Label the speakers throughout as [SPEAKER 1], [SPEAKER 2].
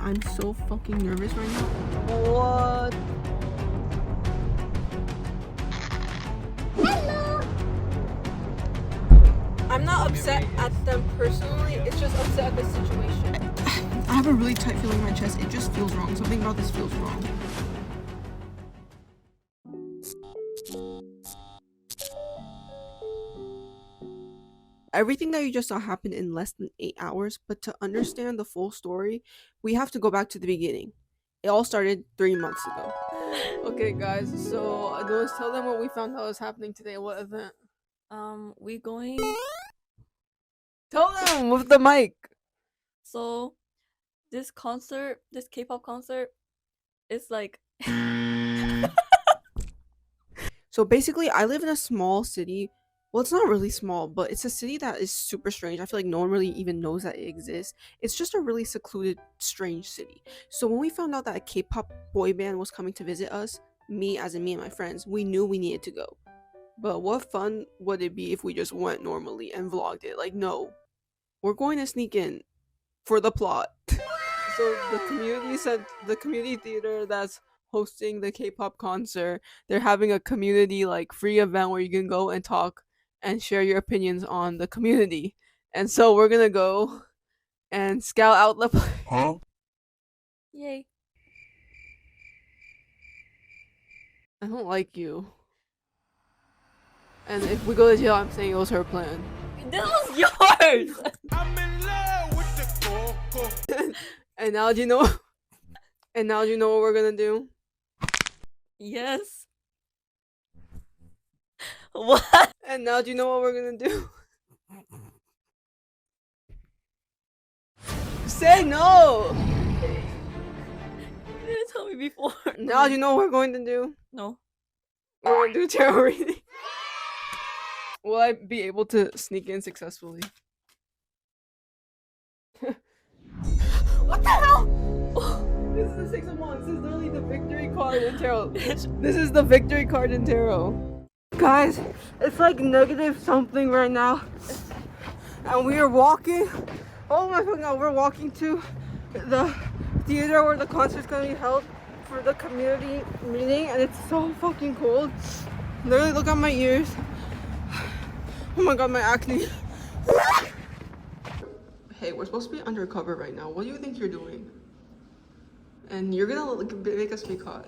[SPEAKER 1] I'm so fucking nervous right now.
[SPEAKER 2] What?
[SPEAKER 1] Hello! I'm not upset at them personally, it's just upset at the situation. I have a really tight feeling in my chest. It just feels wrong. Something about this feels wrong. Everything that you just saw happened in less than 8 hours, but to understand the full story, we have to go back to the beginning. It all started 3 months ago. Okay, guys, so let's tell them what we found out was happening today. What event?
[SPEAKER 2] We going.
[SPEAKER 1] Tell them with the mic.
[SPEAKER 2] So, this concert, this K-pop concert, is like.
[SPEAKER 1] So basically, I live in a small city. Well, it's not really small, but it's a city that is super strange. I feel like no one really even knows that it exists. It's just a really secluded, strange city. So when we found out that a K-pop boy band was coming to visit us, me as in me and my friends, we knew we needed to go. But what fun would it be if we just went normally and vlogged it? Like, no. We're going to sneak in for the plot. So the community theater that's hosting the K-pop concert, they're having a community like free event where you can go and talk and share your opinions on the community. And so we're gonna go and scout out the place.
[SPEAKER 3] Huh?
[SPEAKER 2] Yay.
[SPEAKER 1] I don't like you. And if we go to jail, I'm saying it was her plan.
[SPEAKER 2] This was yours!
[SPEAKER 3] I'm in love with the coco.
[SPEAKER 1] And now do you know? And now do you know what we're gonna do?
[SPEAKER 2] Yes. What?
[SPEAKER 1] And now do you know what we're gonna do? Say no!
[SPEAKER 2] You didn't tell me before.
[SPEAKER 1] Now do you know what we're going to do?
[SPEAKER 2] No.
[SPEAKER 1] We're going to do tarot reading. Will I be able to sneak in successfully? What the hell? This is the Six of Wands. This is literally the victory card in tarot. This is the victory card in tarot. Guys, it's like negative something right now. And we are walking. Oh my god, we're walking to the theater where the concert's gonna be held for the community meeting, and it's so fucking cold. Literally, look at my ears. Oh my god, my acne. Hey, we're supposed to be undercover right now. What do you think you're doing? And you're gonna make us be caught.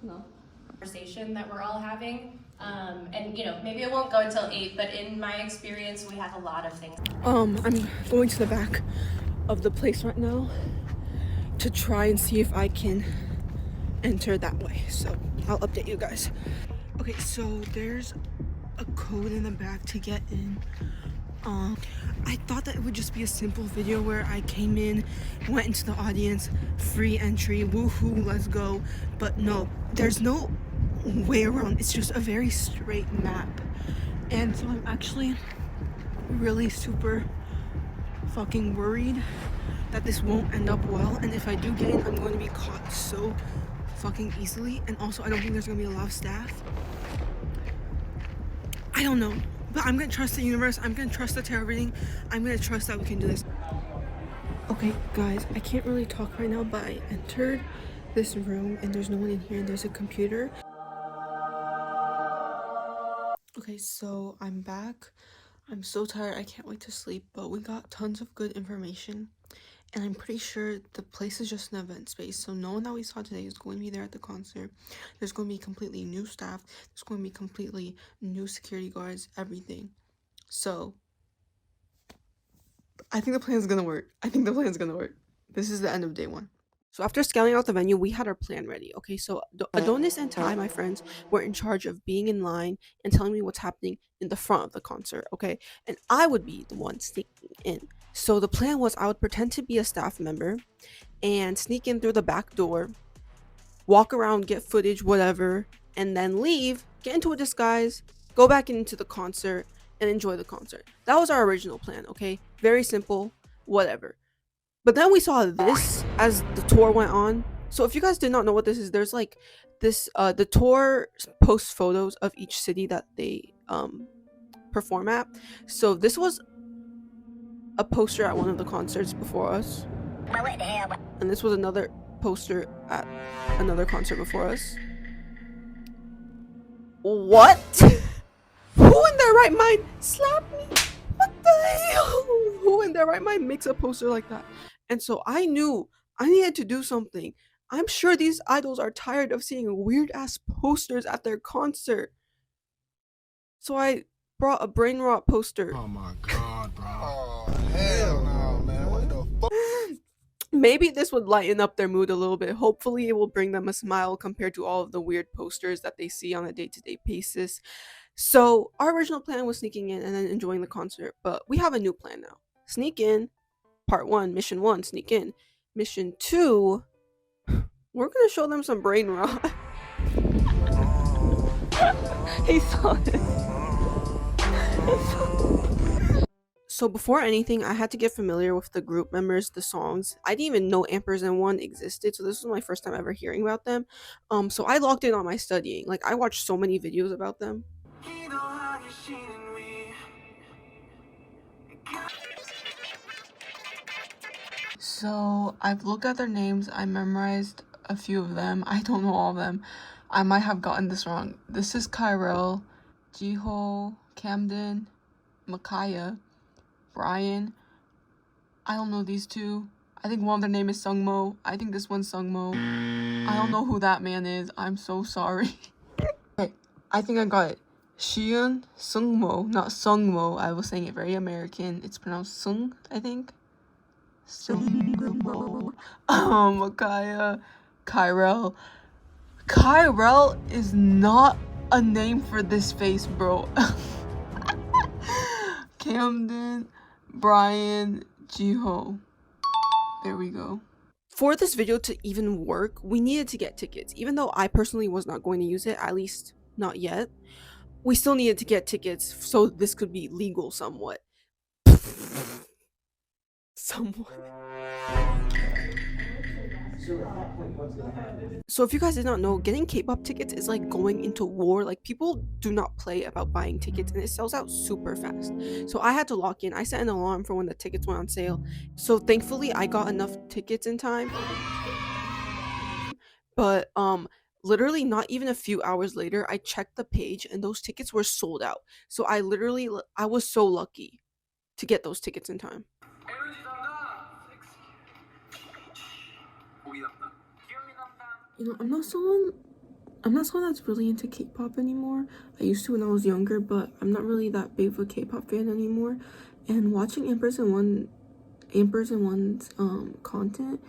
[SPEAKER 2] No.
[SPEAKER 4] Conversation that we're all having, and you know, maybe it won't go until 8, but in my experience, we have a lot of things.
[SPEAKER 1] I'm going to the back of the place right now to try and see if I can enter that way. So I'll update you guys. Okay, so there's a code in the back to get in. I thought that it would just be a simple video where I came in, went into the audience, free entry, woohoo, let's go. But no, there's no way around. It's just a very straight map. And so I'm actually really super fucking worried that this won't end up well. And if I do get in, I'm going to be caught so fucking easily. And also, I don't think there's gonna be a lot of staff. I don't know. But I'm gonna trust the universe. I'm gonna trust the tarot reading. I'm gonna trust that we can do this. Okay, guys, I can't really talk right now, but I entered this room and there's no one in here and there's a computer. Okay, so I'm back. I'm so tired. I can't wait to sleep, but we got tons of good information. And I'm pretty sure the place is just an event space. So no one that we saw today is going to be there at the concert. There's going to be completely new staff. There's going to be completely new security guards, everything. So I think the plan is going to work. This is the end of day 1. So after scouting out the venue, we had our plan ready. Okay, so Adonis and Ty, my friends, were in charge of being in line and telling me what's happening in the front of the concert, okay? And I would be the one sneaking in. So the plan was I would pretend to be a staff member and sneak in through the back door, walk around, get footage, whatever, and then leave, get into a disguise, go back into the concert, and enjoy the concert. That was our original plan, okay? Very simple, whatever. But then we saw this as the tour went on. So if you guys did not know what this is, there's like this, the tour posts photos of each city that they perform at. So this was a poster at one of the concerts before us. And this was another poster at another concert before us. What? Who in their right mind slapped me? What the hell? Who in their right mind makes a poster like that? And so I knew I needed to do something. I'm sure these idols are tired of seeing weird ass posters at their concert. So I brought a brain rot poster.
[SPEAKER 3] Oh my god, bro. Oh, hell no, man. What the fuck?
[SPEAKER 1] Maybe this would lighten up their mood a little bit. Hopefully it will bring them a smile compared to all of the weird posters that they see on a day-to-day basis. So our original plan was sneaking in and then enjoying the concert, but we have a new plan now. Sneak in, part 1, mission 1, sneak in. Mission 2, we're gonna show them some brain rot.
[SPEAKER 2] He saw it.
[SPEAKER 1] So before anything, I had to get familiar with the group members, the songs. I didn't even know 𝗈𝗛𝗏 existed, so this was my first time ever hearing about them. So I logged in on my studying. Like, I watched so many videos about them. So I've looked at their names. I memorized a few of them. I don't know all of them. I might have gotten this wrong. This is 𝗂𝗗𝗏𝗀𝗃, Camden, Micaiah, Brian. I don't know these two. I think one of their name is Sungmo. I think this one's Sungmo. I don't know who that man is. I'm so sorry. Okay, I think I got it. Xian Sungmo, not Sungmo. I was saying it very American. It's pronounced Sung, I think. Sungmo. Micaiah, 𝗂𝗗𝗏. 𝗂𝗗𝗏 is not a name for this face, bro. Camden, Brian, Jiho. There we go. For this video to even work, we needed to get tickets. Even though I personally was not going to use it, at least not yet, we still needed to get tickets so this could be legal somewhat. Somewhat. So if you guys did not know, getting K-pop tickets is like going into war. Like, people do not play about buying tickets, and it sells out super fast. So I had to lock in. I set an alarm for when the tickets went on sale. So thankfully I got enough tickets in time. But literally not even a few hours later, I checked the page and those tickets were sold out. So I was so lucky to get those tickets in time. You know, I'm not someone that's really into K-pop anymore. I used to when I was younger, but I'm not really that big of a K-pop fan anymore. And watching 𝗈𝗛𝗏's content,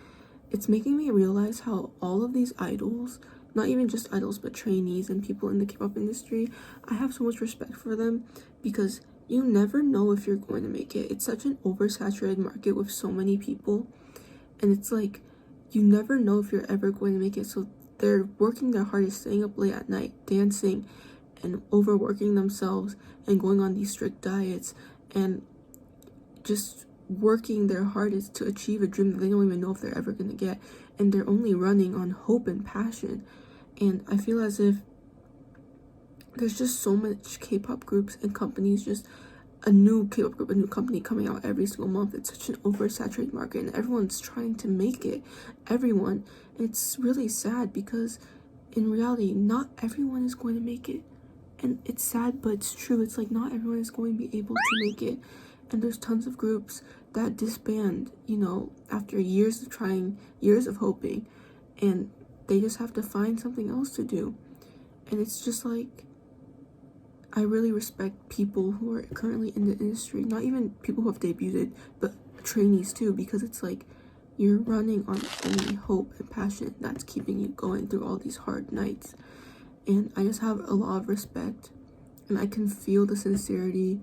[SPEAKER 1] it's making me realize how all of these idols, not even just idols but trainees and people in the K-pop industry, I have so much respect for them, because you never know if you're going to make it. It's such an oversaturated market with so many people, and it's like, you never know if you're ever going to make it. So they're working their hardest, staying up late at night, dancing, and overworking themselves, and going on these strict diets, and just working their hardest to achieve a dream that they don't even know if they're ever going to get. And they're only running on hope and passion. And I feel as if there's just so much K-pop groups and companies, just a new K-pop group, a new company coming out every single month. It's such an oversaturated market, and everyone's trying to make it. Everyone. And it's really sad, because in reality, not everyone is going to make it. And it's sad, but it's true. It's like, not everyone is going to be able to make it. And there's tons of groups that disband, you know, after years of trying, years of hoping, and they just have to find something else to do. And it's just like, I really respect people who are currently in the industry, not even people who have debuted, but trainees too, because it's like, you're running on only hope and passion that's keeping you going through all these hard nights. And I just have a lot of respect, and I can feel the sincerity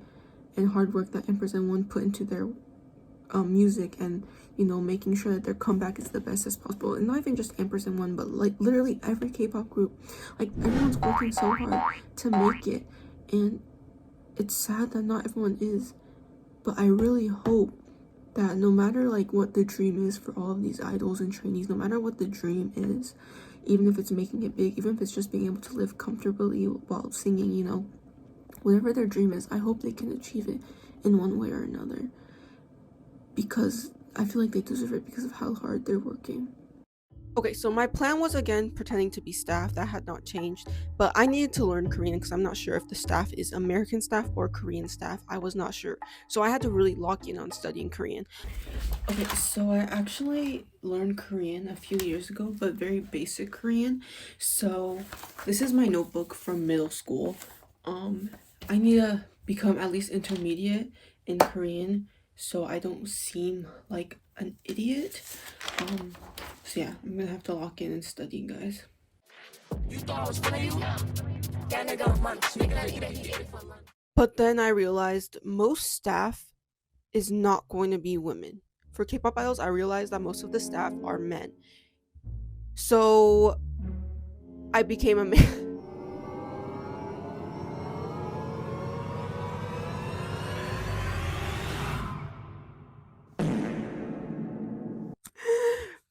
[SPEAKER 1] and hard work that 𝗈𝗛𝗏 put into their music, and, you know, making sure that their comeback is the best as possible. And not even just 𝗈𝗛𝗏, but like literally every K-pop group. Like, everyone's working so hard to make it, and it's sad that not everyone is. But I really hope that no matter like what the dream is for all of these idols and trainees, no matter what the dream is, even if it's making it big, even if it's just being able to live comfortably while singing, you know, whatever their dream is, I hope they can achieve it in one way or another. Because I feel like they deserve it because of how hard they're working. Okay, so my plan was again pretending to be staff. That had not changed, but I needed to learn Korean because I'm not sure if the staff is American staff or Korean staff. I was not sure, so I had to really lock in on studying Korean. Okay, so I actually learned Korean a few years ago, but very basic Korean. So this is my notebook from middle school. I need to become at least intermediate in Korean so I don't seem like an idiot. So yeah, I'm gonna have to lock in and study, guys. But then I realized most staff is not going to be women. For K-pop idols, I realized that most of the staff are men. So I became a man.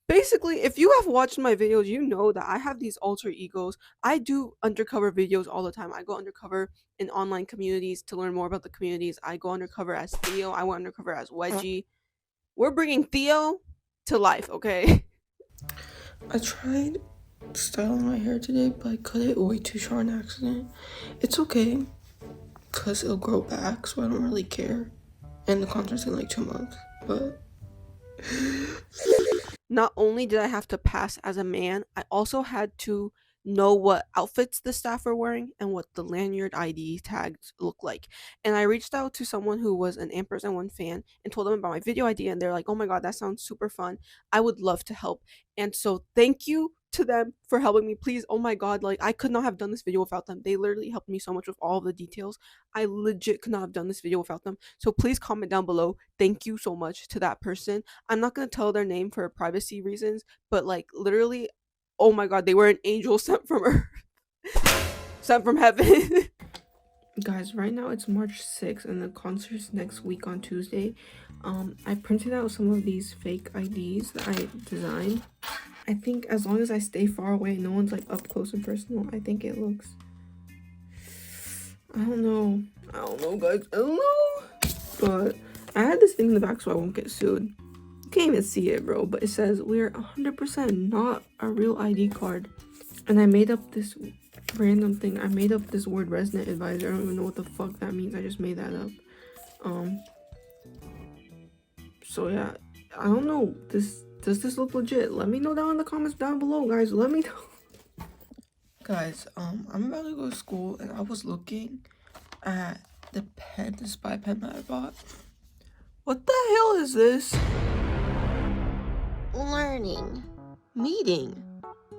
[SPEAKER 1] Basically, if you have watched my videos, you know that I have these alter egos. I do undercover videos all the time. I go undercover in online communities to learn more about the communities. I go undercover as Theo. I went undercover as 𝗲𝗍𝗫. We're bringing Theo to life, okay? I tried styling my hair today, but I cut it way too short on accident. It's okay, because it'll grow back, so I don't really care. And the concert's in like 2 months, but... Not only did I have to pass as a man, I also had to know what outfits the staff were wearing and what the lanyard ID tags look like. And I reached out to someone who was an @1 fan and told them about my video idea, and they're like, oh my god, that sounds super fun. I would love to help. And so thank you to them for helping me. Please, oh my god, like I could not have done this video without them. They literally helped me so much with all of the details. I legit could not have done this video without them. So please comment down below. Thank you so much to that person. I'm not gonna tell their name for privacy reasons, but like literally, oh my god, they were an angel sent from earth. Sent from heaven. Guys, right now it's March 6th and the concert's next week on Tuesday. I printed out some of these fake IDs that I designed. I think as long as I stay far away, no one's like up close and personal, I think it looks... I don't know guys, I don't know. But I had this thing in the back so I won't get sued. You can't even see it, bro, but it says we're 100% not a real ID card. And I made up this random thing. I made up this word resident advisor. I don't even know what the fuck that means. I just made that up. So yeah, I don't know. Does this look legit? Let me know down in the comments down below, guys. Let me know. Guys, I'm about to go to school and I was looking at the spy pen that I bought. What the hell is this? Learning, meeting,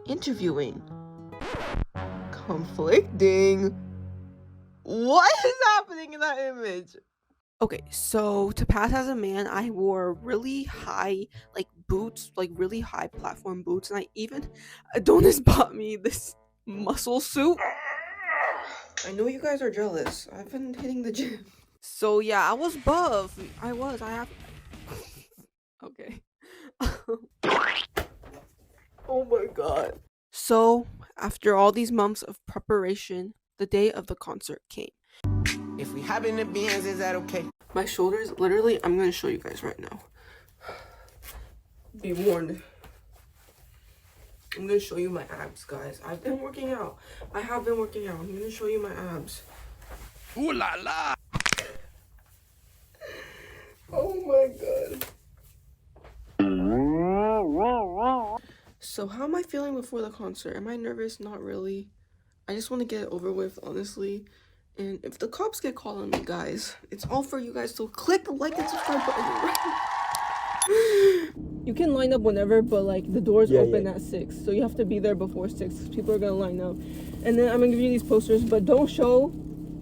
[SPEAKER 1] interviewing, conflicting. What is happening in that image? Okay, so to pass as a man, I wore really high like boots, like really high platform boots, and Adonis bought me this muscle suit. I know you guys are jealous. I've been hitting the gym. So yeah, I was buff. Okay. Oh my god. So after all these months of preparation, the day of the concert came.
[SPEAKER 3] If we happen to be ends, is that okay?
[SPEAKER 1] My shoulders, literally, I'm gonna show you guys right now. Be warned. I'm gonna show you my abs, guys. I've been working out. I have been working out. I'm gonna show you my abs.
[SPEAKER 3] Ooh la la!
[SPEAKER 1] Oh my god. So how am I feeling before the concert? Am I nervous? Not really. I just want to get it over with, honestly. And if the cops get called on me, guys, it's all for you guys. So click the like and subscribe button right now. You can line up whenever, but like the doors open at 6, so you have to be there before 6. People are gonna line up, and then I'm gonna give you these posters, but don't show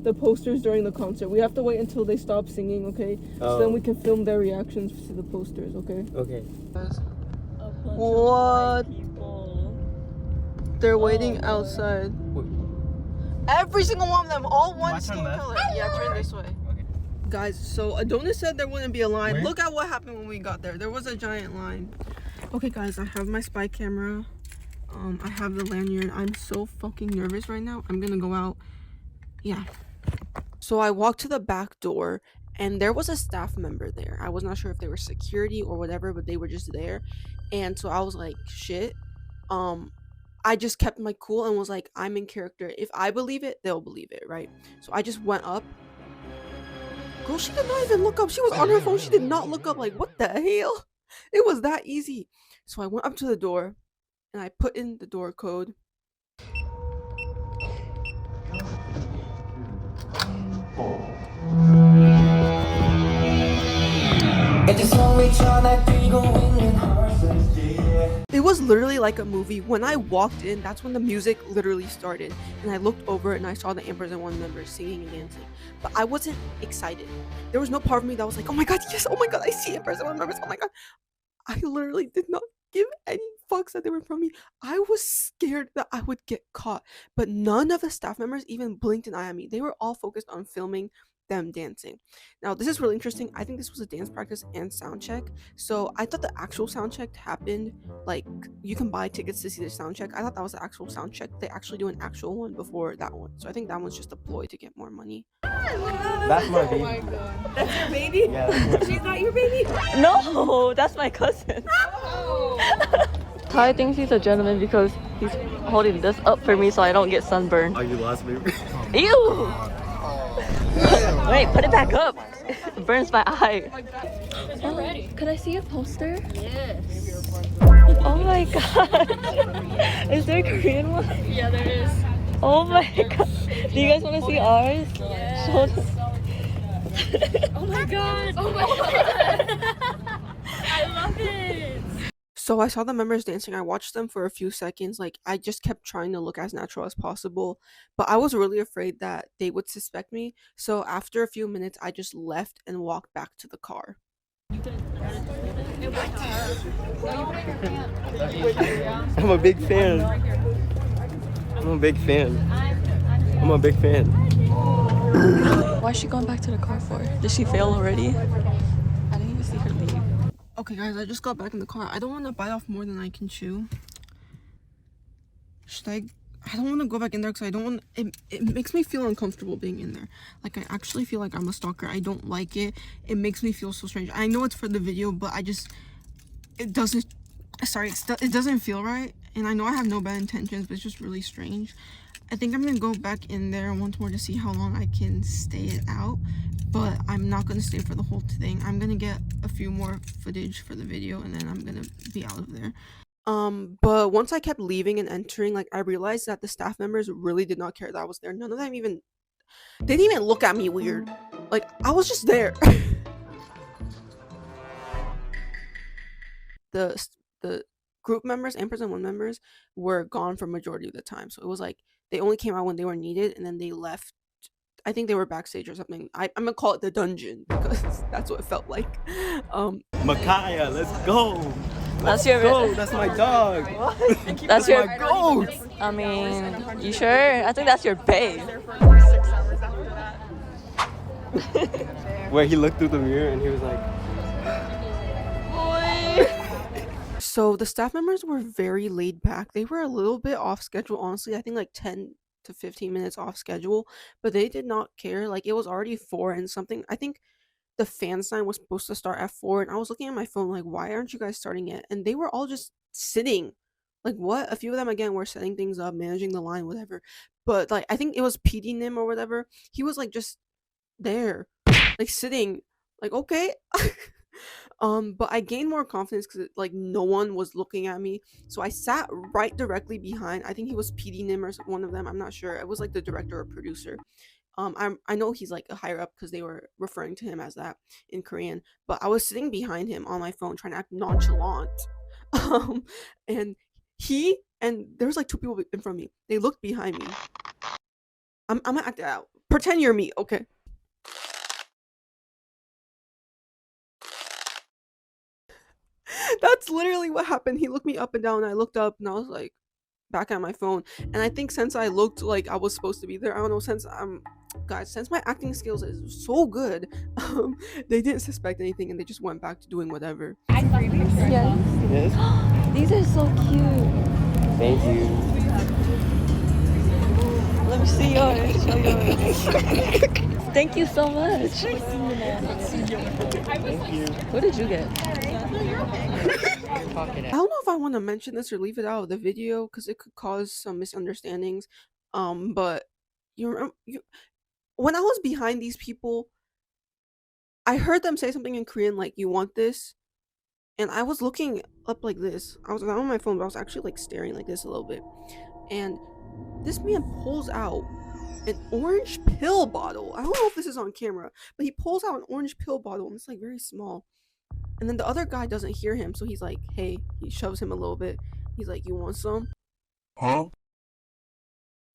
[SPEAKER 1] the posters during the concert. We have to wait until they stop singing, okay? So then we can film their reactions to the posters, okay?
[SPEAKER 2] Okay.
[SPEAKER 1] What? They're waiting outside. Every single one of them, all one skin color. Yeah, turn this way.
[SPEAKER 3] Okay.
[SPEAKER 1] Guys, so Adonis said there wouldn't be a line.
[SPEAKER 3] Where?
[SPEAKER 1] Look at what happened when we got there. There was a giant line. Okay, guys, I have my spy camera. I have the lanyard. I'm so fucking nervous right now. I'm gonna go out. Yeah. So I walked to the back door and there was a staff member there. I was not sure if they were security or whatever, but they were just there. And so I was like, shit. I just kept my cool and was like, I'm in character. If I believe it, they'll believe it, right? So I just went up. Girl, she did not even look up. She was on her phone. She did not look up. Like, what the hell? It was that easy. So I went up to the door and I put in the door code. It was literally like a movie. When I walked in, that's when the music literally started, and I looked over and I saw the 𝗈𝗻𝘂 members singing and dancing, but I wasn't excited. There was no part of me that was like, oh my god, yes, oh my god, I see 𝗈𝗻𝘂 members, oh my god. I literally did not give any fucks that they were from me. I was scared that I would get caught, but none of the staff members even blinked an eye at me. They were all focused on filming them dancing. Now, this is really interesting. I think this was a dance practice and sound check. So I thought the actual sound check happened, like, you can buy tickets to see the sound check. I thought that was the actual sound check. They actually do an actual one before that one. So I think that one's just a ploy to get more money.
[SPEAKER 5] That's my baby. Oh my
[SPEAKER 1] That's your baby?
[SPEAKER 5] Yeah.
[SPEAKER 1] She's not your baby?
[SPEAKER 2] No, that's my cousin. Ty thinks he's a gentleman because he's holding this up for me so I don't get sunburned.
[SPEAKER 5] Are you lost, baby?
[SPEAKER 2] Ew! Wait, put it back up. It burns my eye.
[SPEAKER 4] You're ready.
[SPEAKER 2] Could I see a poster?
[SPEAKER 4] Yes.
[SPEAKER 2] Oh my god. Is there a Korean one?
[SPEAKER 4] Yeah, there is.
[SPEAKER 2] Oh my god. Do you guys want to see ours?
[SPEAKER 4] Yes.
[SPEAKER 2] Show them.
[SPEAKER 4] Oh my god. Oh my god. I love it.
[SPEAKER 1] So I saw the members dancing. I watched them for a few seconds. Like, I just kept trying to look as natural as possible, but I was really afraid that they would suspect me. So after a few minutes, I just left and walked back to the car.
[SPEAKER 5] I'm a big fan. I'm a big fan. I'm a big fan.
[SPEAKER 2] Why is she going back to the car for? Did she fail already? I didn't even see her leave.
[SPEAKER 1] Okay, guys, I just got back in the car. I don't want to bite off more than I can chew. I don't want to go back in there because I don't want... It makes me feel uncomfortable being in there. Like, I actually feel like I'm a stalker. I don't like it. It makes me feel so strange. I know it's for the video, but it doesn't... Sorry, it doesn't feel right. And I know I have no bad intentions, but it's just really strange. I think I'm going to go back in there once more to see how long I can stay it out. But I'm not going to stay for the whole thing. I'm going to get a few more footage for the video, and then I'm going to be out of there. But once I kept leaving and entering, like, I realized that the staff members really did not care that I was there. None of them they didn't even look at me weird. Like, I was just there. The group members, 𝗈𝗻𝘂 members, were gone for majority of the time. So it was like, they only came out when they were needed, and then they left. I think they were backstage or something. I'm gonna call it the dungeon because that's what it felt like.
[SPEAKER 5] Micaiah, let's go.
[SPEAKER 2] That's your...
[SPEAKER 5] Go, that's my dog.
[SPEAKER 2] That's your...
[SPEAKER 5] my goat.
[SPEAKER 2] I mean, you sure? I think that's your bae.
[SPEAKER 5] Where he looked through the mirror and he was like...
[SPEAKER 1] So the staff members were very laid back. They were a little bit off schedule, honestly. I think like 10 to 15 minutes off schedule, but they did not care. Like, it was already 4 and something. I think the fan sign was supposed to start at 4, and I was looking at my phone like, why aren't you guys starting it? And they were all just sitting. Like, what? A few of them again were setting things up, managing the line, whatever. But like, I think it was 𝗞𝗙 or whatever. He was like just there, like sitting, like, okay. But I gained more confidence because like no one was looking at me, so I sat right directly behind. I think he was 𝗞𝗙 or one of them. I'm not sure. It was like the director or producer. I know he's like a higher up because they were referring to him as that in Korean. But I was sitting behind him on my phone trying to act nonchalant. And there was like 2 people in front of me. They looked behind me. I'm gonna act it out. Pretend you're me, okay? That's literally what happened. He looked me up and down, and I looked up, and I was like, back at my phone. And I think since I looked like I was supposed to be there, I don't know, since my acting skills is so good, they didn't suspect anything, and they just went back to doing whatever.
[SPEAKER 2] Yes.
[SPEAKER 5] Yes.
[SPEAKER 2] These are so cute.
[SPEAKER 5] Thank you.
[SPEAKER 2] Let me see yours. Show yours. Thank you so much.
[SPEAKER 5] Thank you.
[SPEAKER 2] What did you get?
[SPEAKER 1] I don't know if I want to mention this or leave it out of the video because it could cause some misunderstandings. But when I was behind these people, I heard them say something in Korean like, "You want this?" And I was looking up like this. I was not on my phone, but I was actually like staring like this a little bit. And this man pulls out an orange pill bottle. I don't know if this is on camera, but he pulls out an orange pill bottle and it's like very small. And then the other guy doesn't hear him, so he's like, "Hey," he shoves him a little bit. He's like, "You want some?"
[SPEAKER 3] Huh?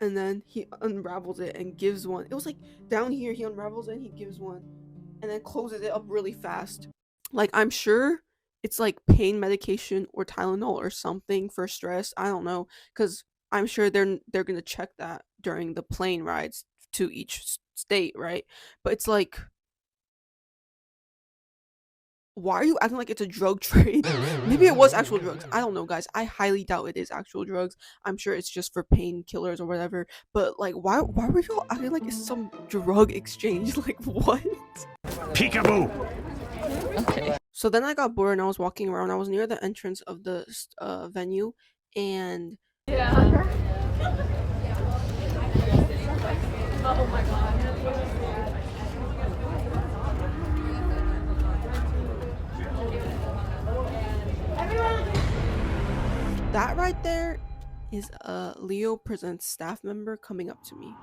[SPEAKER 1] And then he unravels it and gives one. It was like down here, he unravels it and he gives one and then closes it up really fast. Like, I'm sure it's like pain medication or Tylenol or something for stress. I don't know, because I'm sure they're gonna check that during the plane rides to each state, right? But it's like, why are you acting like it's a drug trade? Maybe it was actual drugs. I don't know, guys. I highly doubt it is actual drugs. I'm sure it's just for painkillers or whatever. But like, why were you acting like it's some drug exchange? Like, what?
[SPEAKER 3] Peekaboo.
[SPEAKER 2] Okay.
[SPEAKER 1] So then I got bored and I was walking around. I was near the entrance of the venue, and that right there is a 𝗲𝗂𝗧𝗶𝗸𝘁 staff member coming up to me.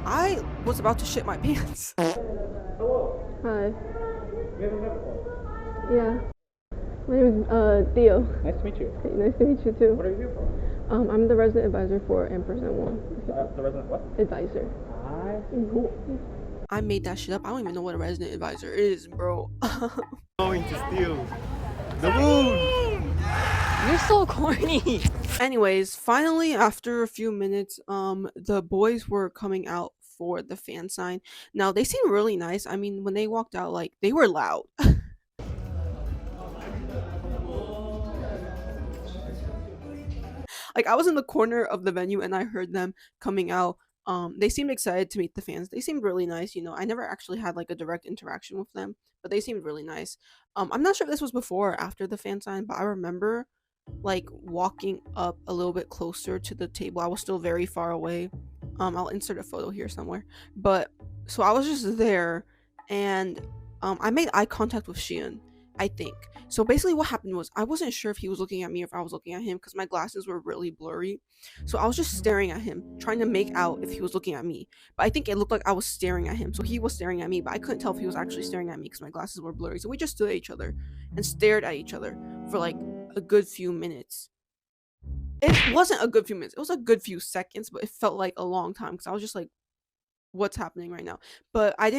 [SPEAKER 1] I was about to shit my pants.
[SPEAKER 2] Hi. Yeah. My name is Theo.
[SPEAKER 5] Nice to meet you.
[SPEAKER 2] Hey, nice to meet you too.
[SPEAKER 5] What are you here for?
[SPEAKER 2] I'm the resident advisor for 𝗲𝗲𝗀𝗀.
[SPEAKER 5] The resident what?
[SPEAKER 2] Advisor.
[SPEAKER 5] Cool.
[SPEAKER 1] I made that shit up. I don't even know what a resident advisor is, bro.
[SPEAKER 5] Going to steal the moon.
[SPEAKER 2] You're so corny.
[SPEAKER 1] Anyways, finally, after a few minutes, the boys were coming out for the fan sign. Now, they seemed really nice. I mean, when they walked out, like, they were loud. Like, I was in the corner of the venue and I heard them coming out. They seemed excited to meet the fans. They seemed really nice, you know. I never actually had like a direct interaction with them, but they seemed really nice. I'm not sure if this was before or after the fan sign, but I remember like walking up a little bit closer to the table. I was still very far away. I'll insert a photo here somewhere. But so I was just there, and I made eye contact with Xian, I think. So basically what happened was I wasn't sure if he was looking at me or if I was looking at him because my glasses were really blurry. So I was just staring at him, trying to make out if he was looking at me. But I think it looked like I was staring at him. So he was staring at me, but I couldn't tell if he was actually staring at me because my glasses were blurry. So we just stood at each other and stared at each other for like a good few minutes. It wasn't a good few minutes. It was a good few seconds, but it felt like a long time because I was just like, what's happening right now? But I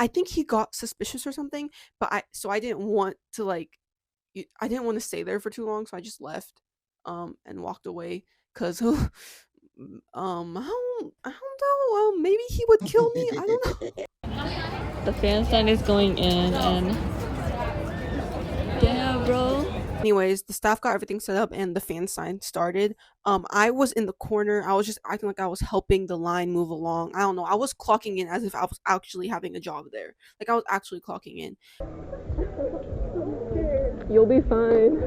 [SPEAKER 1] think he got suspicious or something, but I didn't want to I didn't want to stay there for too long, so I just left and walked away because I don't know, maybe he would kill me. I don't know.
[SPEAKER 2] The fan sign is going in and yeah, bro.
[SPEAKER 1] Anyways, the staff got everything set up and the fan sign started. I was in the corner. I was just acting like I was helping the line move along. I don't know. I was clocking in as if I was actually having a job there. Like, I was actually clocking in.
[SPEAKER 2] You'll be fine.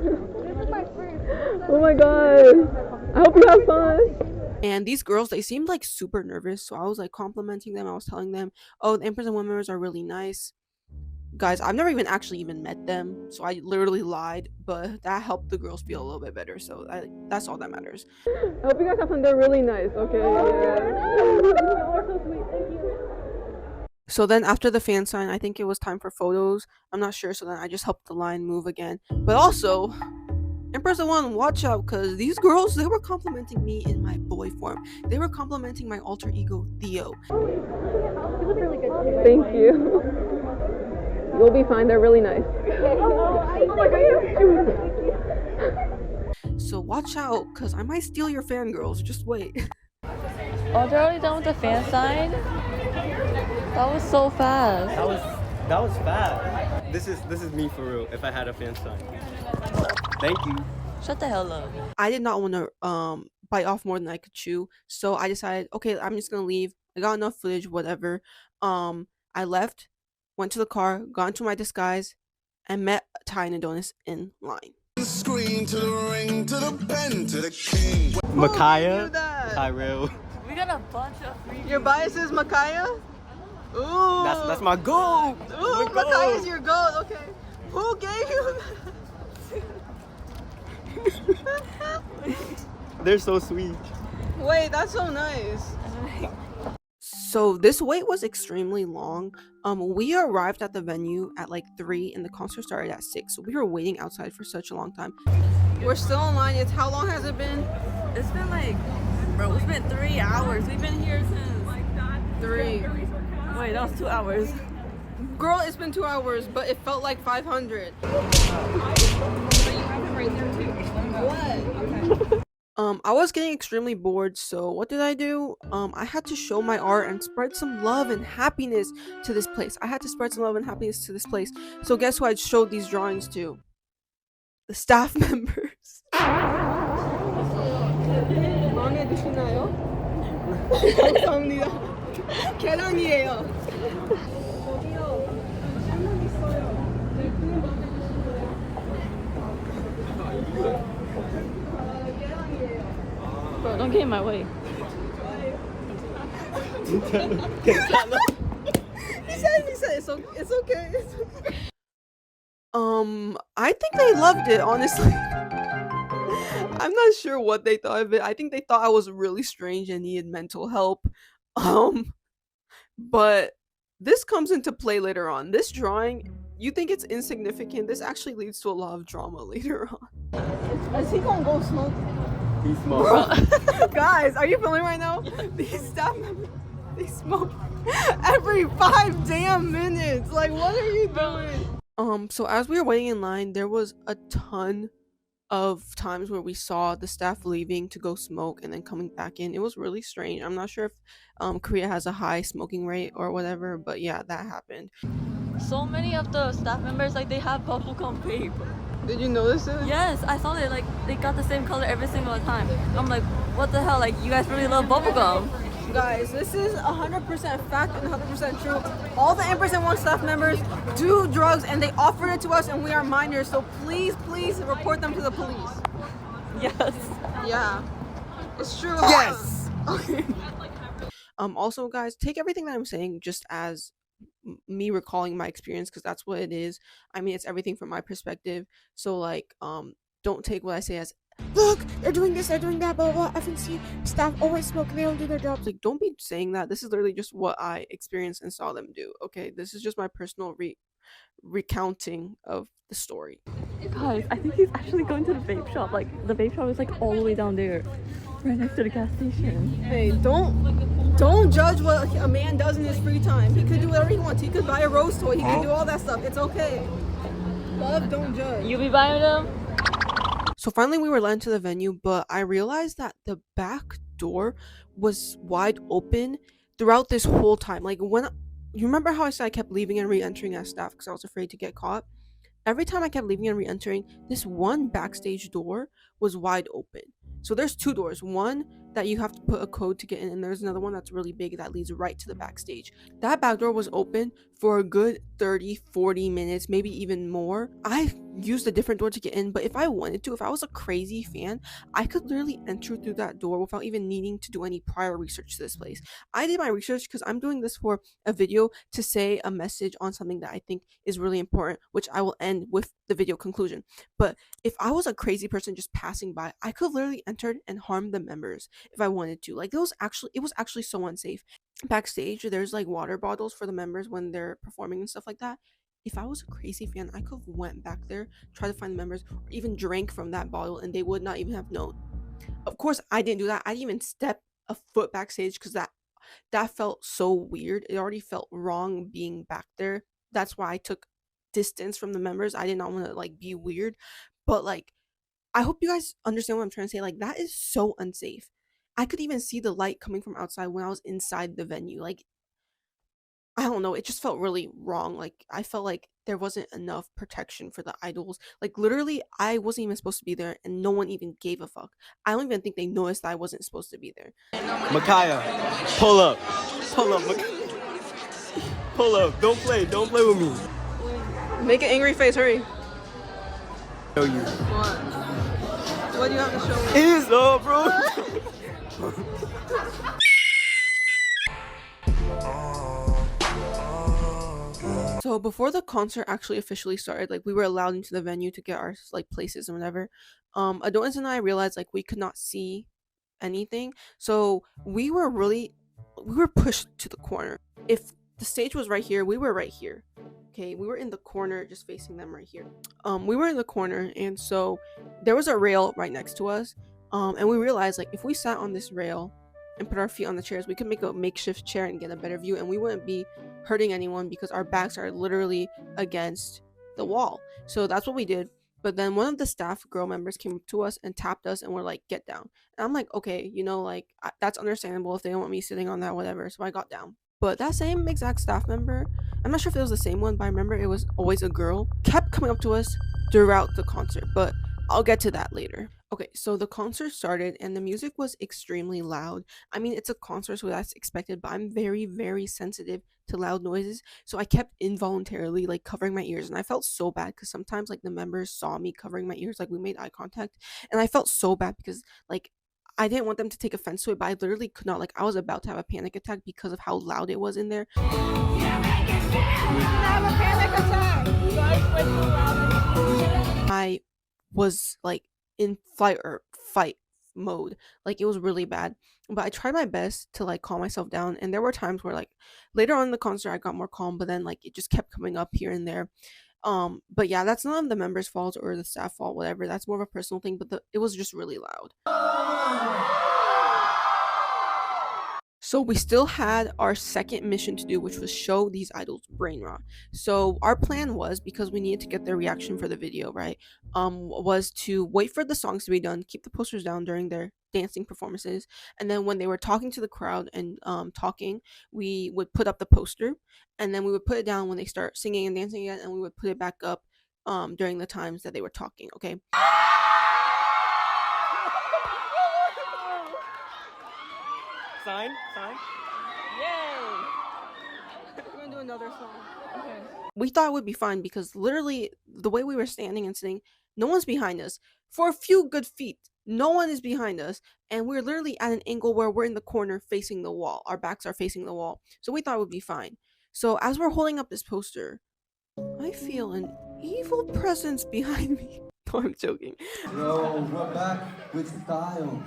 [SPEAKER 2] Oh my god. I hope you have fun.
[SPEAKER 1] And these girls, they seemed like super nervous. So I was like complimenting them. I was telling them, oh, the in-person women members are really nice. Guys, I've never even actually met them, so I literally lied, but that helped the girls feel a little bit better, so that's all that matters.
[SPEAKER 2] I hope you guys have fun. They're really nice, okay?
[SPEAKER 1] So then after the fan sign, I think it was time for photos. I'm not sure, so then I just helped the line move again. But also, 𝗲𝗲𝗀𝗀𝗀, watch out, because these girls, they were complimenting me in my boy form. They were complimenting my alter ego, Theo.
[SPEAKER 2] You look really good too. Thank you. You'll be fine. They're really nice.
[SPEAKER 1] So watch out, because I might steal your fangirls. Just wait.
[SPEAKER 2] Oh, they're already done with the fan sign? That was so fast.
[SPEAKER 5] That was fast. This is me for real. If I had a fan sign. Thank you.
[SPEAKER 2] Shut the hell up.
[SPEAKER 1] I did not want to bite off more than I could chew. So I decided, okay, I'm just gonna leave. I got enough footage, whatever. I left, went to the car, got into my disguise, and met Ty and Adonis in line.
[SPEAKER 3] Screen to the ring, to the pen, to the king.
[SPEAKER 5] Micaiah,
[SPEAKER 1] that?
[SPEAKER 5] Tyrell.
[SPEAKER 2] We got a bunch of free.
[SPEAKER 1] Your bias is Micaiah? Ooh.
[SPEAKER 5] That's my goal.
[SPEAKER 1] Ooh, Micaiah's your goal. Okay. Who gave you that?
[SPEAKER 5] They're so sweet.
[SPEAKER 1] Wait, that's so nice. So this wait was extremely long. We arrived at the venue at like 3 and the concert started at 6. So we were waiting outside for such a long time. We're still in line. It's how long has it been?
[SPEAKER 2] It's been like, bro, it's been 3 hours. We've been here since
[SPEAKER 1] 3.
[SPEAKER 2] Wait, that was 2 hours.
[SPEAKER 1] Girl, it's been 2 hours, but it felt like 500. I was getting extremely bored, so what did I do? I had to show my art and spread some love and happiness to this place. So guess who I showed these drawings to? The staff members. 마음에 드시나요? 감사합니다. 계란이에요.
[SPEAKER 2] Bro, don't get in my way.
[SPEAKER 1] He said it's okay. I think they loved it, honestly. I'm not sure what they thought of it. I think they thought I was really strange and needed mental help. But this comes into play later on. This drawing, you think it's insignificant. This actually leads to a lot of drama later on. Is he gonna go smoke?
[SPEAKER 5] He's small.
[SPEAKER 1] Guys, are you filming right now? These staff members, they smoke every 5 damn minutes. Like, what are you doing? So as we were waiting in line, there was a ton of times where we saw the staff leaving to go smoke and then coming back in. It was really strange. I'm not sure if Korea has a high smoking rate or whatever, but yeah, that happened.
[SPEAKER 2] So many of the staff members, like, they have bubblegum vape.
[SPEAKER 1] Did you notice it?
[SPEAKER 2] Yes, I saw it. Like, they got the same color every single time. I'm like, what the hell? Like, you guys really love bubblegum.
[SPEAKER 1] Guys, this is 100% fact and 100% true. All the Empress 1 staff members do drugs and they offered it to us and we are minors, so please report them to the police.
[SPEAKER 2] Yes.
[SPEAKER 1] Yeah. It's true.
[SPEAKER 5] Yes.
[SPEAKER 1] Okay. Also, guys, take everything that I'm saying just as me recalling my experience, because that's what it is. I mean, it's everything from my perspective. So like, don't take what I say as, look, they're doing this, they're doing that, blah blah blah. FNC staff always smoke, they don't do their jobs. Like, don't be saying that. This is literally just what I experienced and saw them do. Okay, this is just my personal recounting of the story.
[SPEAKER 2] Guys, I think he's actually going to the vape shop. Like, the vape shop is like all the way down there, right next to the gas station.
[SPEAKER 1] Hey, don't judge what a man does in his free time. He could do whatever he wants. He could buy a rose toy. He could do all that stuff. It's okay. Love, don't judge.
[SPEAKER 2] You be buying them?
[SPEAKER 1] So finally we were led into the venue, but I realized that the back door was wide open throughout this whole time. Like, when you remember how I said I kept leaving and re-entering as staff because I was afraid to get caught? Every time I kept leaving and re-entering, this one backstage door was wide open. So there's 2 doors, one that you have to put a code to get in, and there's another one that's really big that leads right to the backstage. That back door was open for a good 30-40 minutes, maybe even more. I used a different door to get in, but if I wanted to, if I was a crazy fan, I could literally enter through that door without even needing to do any prior research to this place. I did my research because I'm doing this for a video to say a message on something that I think is really important, which I will end with the video conclusion. But if I was a crazy person just passing by, I could literally enter and harm the members if I wanted to. Like, it was actually so unsafe. Backstage, there's like water bottles for the members when they're performing and stuff like that. If I was a crazy fan, I could have went back there, tried to find the members, or even drank from that bottle and they would not even have known. Of course, I didn't do that. I didn't even step a foot backstage because that felt so weird. It already felt wrong being back there. That's why I took distance from the members. I did not want to like be weird, but like, I hope you guys understand what I'm trying to say. Like, that is so unsafe. I could even see the light coming from outside when I was inside the venue. Like, I don't know, it just felt really wrong. Like, I felt like there wasn't enough protection for the idols. Like, literally, I wasn't even supposed to be there, and no one even gave a fuck. I don't even think they noticed that I wasn't supposed to be there.
[SPEAKER 5] Micaiah, pull up. Pull up, pull up. Don't play with me.
[SPEAKER 1] Make an angry face, hurry.
[SPEAKER 5] Show you.
[SPEAKER 1] What do you have to show me?
[SPEAKER 5] It is up, bro.
[SPEAKER 1] So before the concert actually officially started, like, we were allowed into the venue to get our like places and whatever. Adonis and I realized like we could not see anything, so we were pushed to the corner. If the stage was right here, we were right here. Okay, we were in the corner, just facing them right here. We were in the corner, and so there was a rail right next to us. And we realized like if we sat on this rail and put our feet on the chairs, we could make a makeshift chair and get a better view, and we wouldn't be hurting anyone because our backs are literally against the wall. So that's what we did. But then one of the staff girl members came up to us and tapped us and were like, get down. And I'm like, okay, you know, like that's understandable if they don't want me sitting on that, whatever. So I got down. But that same exact staff member, I'm not sure if it was the same one, but I remember it was always a girl, kept coming up to us throughout the concert, but I'll get to that later. Okay, so the concert started and the music was extremely loud. I mean, it's a concert, so that's expected, but I'm very, very sensitive to loud noises. So I kept involuntarily like covering my ears, and I felt so bad because sometimes like the members saw me covering my ears, like we made eye contact, and I felt so bad because like I didn't want them to take offense to it, but I literally could not. Like, I was about to have a panic attack because of how loud it was in there. I was like in fight mode. Like, it was really bad. But I tried my best to like calm myself down, and there were times where like later on in the concert I got more calm, but then like it just kept coming up here and there. But yeah, that's none of the members' fault or the staff fault, whatever. That's more of a personal thing, but it was just really loud. So we still had our second mission to do, which was show these idols brain rot. So our plan was, because we needed to get their reaction for the video, right, was to wait for the songs to be done, keep the posters down during their dancing performances, and then when they were talking to the crowd and talking, we would put up the poster, and then we would put it down when they start singing and dancing again, and we would put it back up during the times that they were talking. Okay.
[SPEAKER 5] Sign.
[SPEAKER 2] Yay!
[SPEAKER 1] We're gonna do another song. Okay. We thought it would be fine because literally the way we were standing and sitting, no one's behind us. For a few good feet, no one is behind us, and we're literally at an angle where we're in the corner facing the wall. Our backs are facing the wall, so we thought it would be fine. So as we're holding up this poster, I feel an evil presence behind me. No, I'm joking.
[SPEAKER 6] Yo, we're back with style.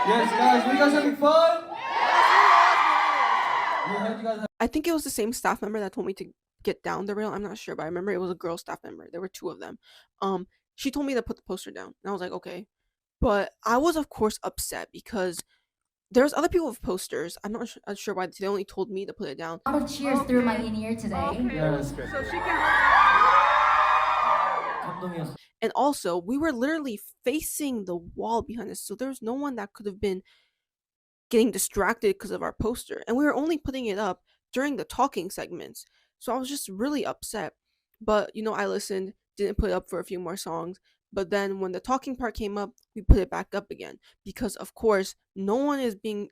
[SPEAKER 6] Yes, guys, you guys having fun?
[SPEAKER 1] I think it was the same staff member that told me to get down the rail. I'm not sure, but I remember it was a girl staff member. There were two of them. She told me to put the poster down, and I was like, okay. But I was, of course, upset because there's other people with posters. I'm not sure why they only told me to put it down.
[SPEAKER 7] A lot of cheers through my in-ear today.
[SPEAKER 1] Okay.
[SPEAKER 6] Yes.
[SPEAKER 1] So she can. And also, we were literally facing the wall behind us, so there's no one that could have been getting distracted because of our poster, and we were only putting it up during the talking segments. So I was just really upset. But you know, I listened, didn't put it up for a few more songs, but then when the talking part came up, we put it back up again because, of course, no one is being,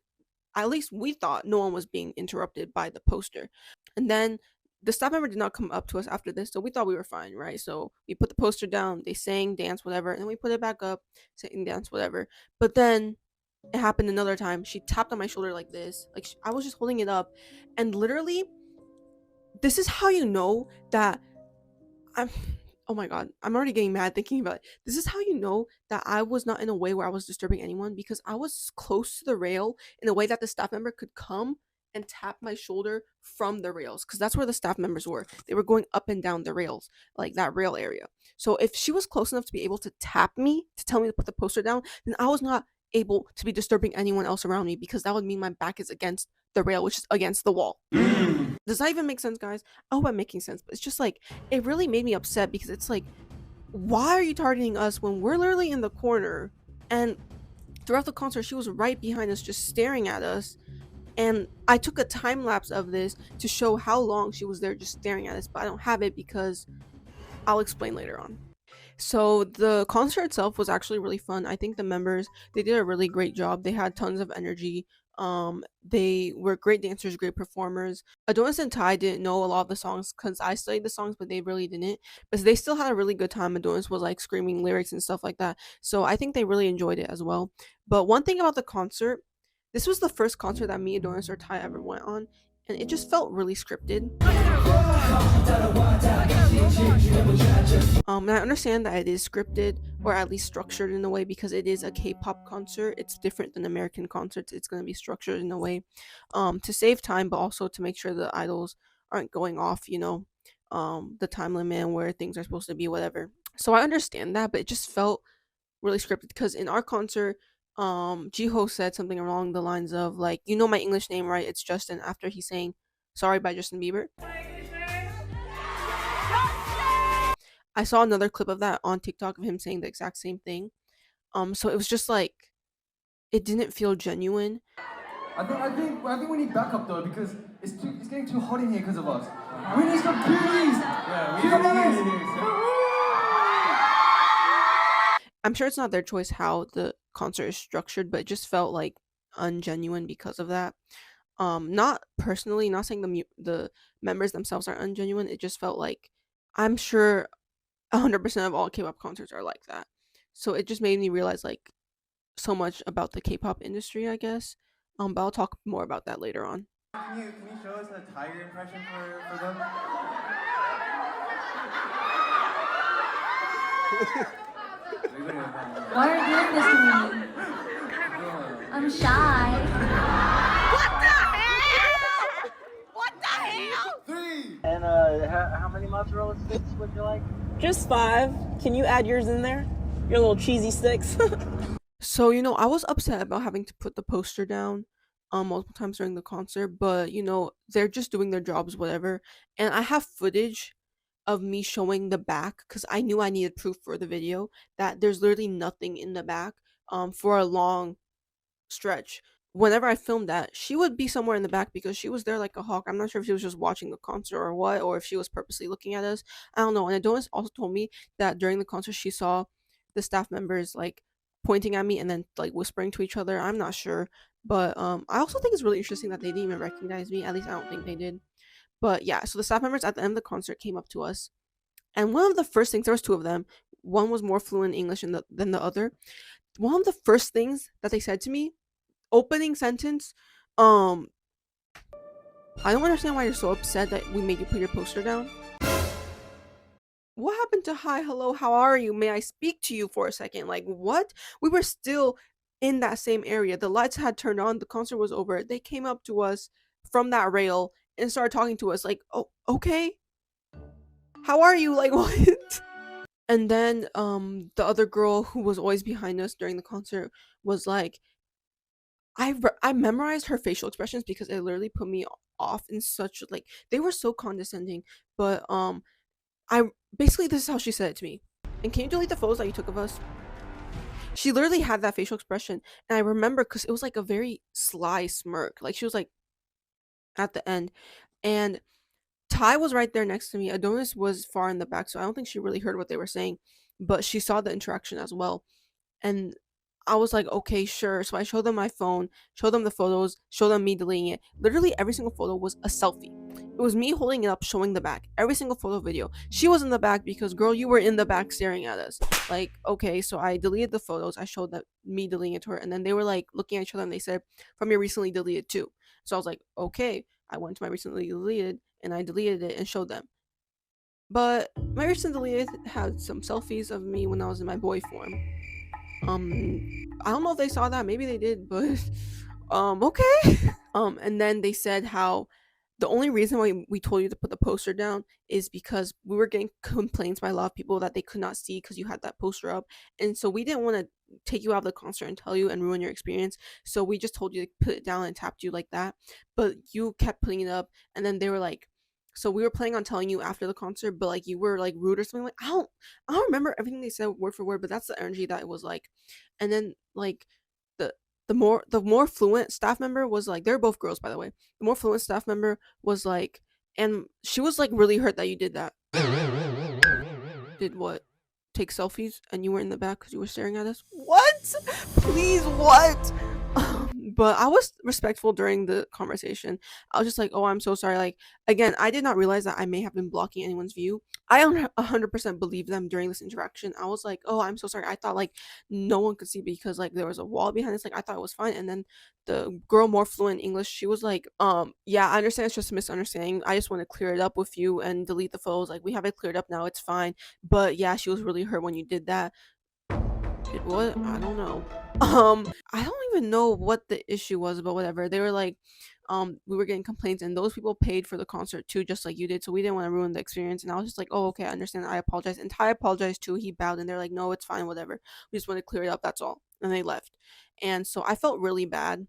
[SPEAKER 1] at least we thought no one was being interrupted by the poster. And then the staff member did not come up to us after this, so we thought we were fine, right? So we put the poster down, they sang, dance, whatever, and then we put it back up, sang, dance, whatever. But then it happened another time. She tapped on my shoulder like this, like I was just holding it up, and literally, this is how you know that oh my god, I'm already getting mad thinking about it. This is how you know that I was not in a way where I was disturbing anyone, because I was close to the rail in a way that the staff member could come and tap my shoulder from the rails, because that's where the staff members were. They were going up and down the rails, like that rail area. So if she was close enough to be able to tap me to tell me to put the poster down, then I was not able to be disturbing anyone else around me, because that would mean my back is against the rail, which is against the wall. Does that even make sense, guys? I hope I'm making sense, but it's just like, it really made me upset, because it's like, why are you targeting us when we're literally in the corner? And throughout the concert, she was right behind us, just staring at us. And I took a time lapse of this to show how long she was there just staring at us, but I don't have it because I'll explain later on. So the concert itself was actually really fun. I think the members, they did a really great job. They had tons of energy. They were great dancers, great performers. Adonis and Ty didn't know a lot of the songs because I studied the songs, but they really didn't. But they still had a really good time. Adonis was like screaming lyrics and stuff like that. So I think they really enjoyed it as well. But one thing about the concert, this was the first concert that me, Adonis, or Ty ever went on, and it just felt really scripted. And I understand that it is scripted, or at least structured in a way, because it is a K-pop concert. It's different than American concerts. It's going to be structured in a way to save time, but also to make sure the idols aren't going off, the time limit and where things are supposed to be, whatever. So I understand that, but it just felt really scripted because in our concert, Jiho said something along the lines of like, "You know my English name, right? It's Justin," after he sang "Sorry" by Justin Bieber. I saw another clip of that on TikTok of him saying the exact same thing. So it was just like, it didn't feel genuine.
[SPEAKER 6] I think we need backup though, because it's getting too hot in here because of us. We need some cuties. Yeah, we need cuties.
[SPEAKER 1] I'm sure it's not their choice how the concert is structured, but it just felt like ungenuine because of that. Not personally, not saying the members themselves are ungenuine. It just felt like, I'm sure 100% of all K-pop concerts are like that. So it just made me realize like so much about the K-pop industry, I guess. But I'll talk more about that later on.
[SPEAKER 6] Can you show us a tiger impression for them?
[SPEAKER 7] Why are you doing this to me? I'm shy.
[SPEAKER 5] And how many mozzarella sticks would you like?
[SPEAKER 2] Just 5. Can you add yours in there? Your little cheesy sticks.
[SPEAKER 1] So, I was upset about having to put the poster down multiple times during the concert, but they're just doing their jobs, whatever. And I have footage of me showing the back because I knew I needed proof for the video that there's literally nothing in the back for a long stretch. Whenever I filmed that, she would be somewhere in the back because she was there like a hawk. I'm not sure if she was just watching the concert or what, or if she was purposely looking at us. I don't know. And Adonis also told me that during the concert she saw the staff members like pointing at me and then like whispering to each other. I'm not sure, but I also think it's really interesting that they didn't even recognize me. At least I don't think they did. But yeah, so the staff members at the end of the concert came up to us, and one of the first things, there was two of them. One was more fluent in English than the other. One of the first things that they said to me, opening sentence, I don't understand why you're so upset that we made you put your poster down. What happened to "Hi, hello, how are you? May I speak to you for a second?" Like, what? We were still in that same area. The lights had turned on. The concert was over. They came up to us from that rail and started talking to us like, "Oh, okay. How are you?" Like, what? And then the other girl who was always behind us during the concert was like, I memorized her facial expressions because it literally put me off in such like, they were so condescending. But I basically, this is how she said it to me. "And can you delete the photos that you took of us?" She literally had that facial expression, and I remember because it was like a very sly smirk. Like, she was like at the end, and Ty was right there next to me. Adonis was far in the back, so I don't think she really heard what they were saying, but she saw the interaction as well. And I was like, okay, sure. So I showed them my phone, showed them the photos, showed them me deleting it. Literally every single photo was a selfie. It was me holding it up, showing the back. Every single photo video. She was in the back because, girl, you were in the back staring at us. Like, okay, so I deleted the photos. I showed that me deleting it to her. And then they were like looking at each other and they said, "From your recently deleted too." So I was like, okay. I went to my recently deleted and I deleted it and showed them. But my recently deleted had some selfies of me when I was in my boy form. I don't know if they saw that. Maybe they did, but okay. And then they said how the only reason why we told you to put the poster down is because we were getting complaints by a lot of people that they could not see because you had that poster up, and so we didn't want to take you out of the concert and tell you and ruin your experience, so we just told you to put it down and tapped you like that, but you kept putting it up. And then they were like, so we were planning on telling you after the concert, but like you were like rude or something. Like, I don't remember everything they said word for word, but that's the energy that it was like. And then like the more fluent staff member was like, they're both girls by the way. The more fluent staff member was like, and she was like really hurt that you did that. Did what? Take selfies and you were in the back because you were staring at us? What? Please, what? But I was respectful during the conversation. I was just like, oh, I'm so sorry. Like, again, I did not realize that I may have been blocking anyone's view. I 100% believed them during this interaction. I was like, oh, I'm so sorry. I thought like no one could see because like there was a wall behind us. Like, I thought it was fine. And then the girl more fluent in English, she was like, yeah, I understand it's just a misunderstanding. I just want to clear it up with you and delete the photos. Like, we have it cleared up now. It's fine. But yeah, she was really hurt when you did that. Did what? I don't know. I don't even know what the issue was, but whatever. They were like, we were getting complaints, and those people paid for the concert too, just like you did. So we didn't want to ruin the experience. And I was just like, oh, okay, I understand. I apologize. And Ty apologized too. He bowed, and they're like, no, it's fine, whatever. We just want to clear it up. That's all. And they left. And so I felt really bad.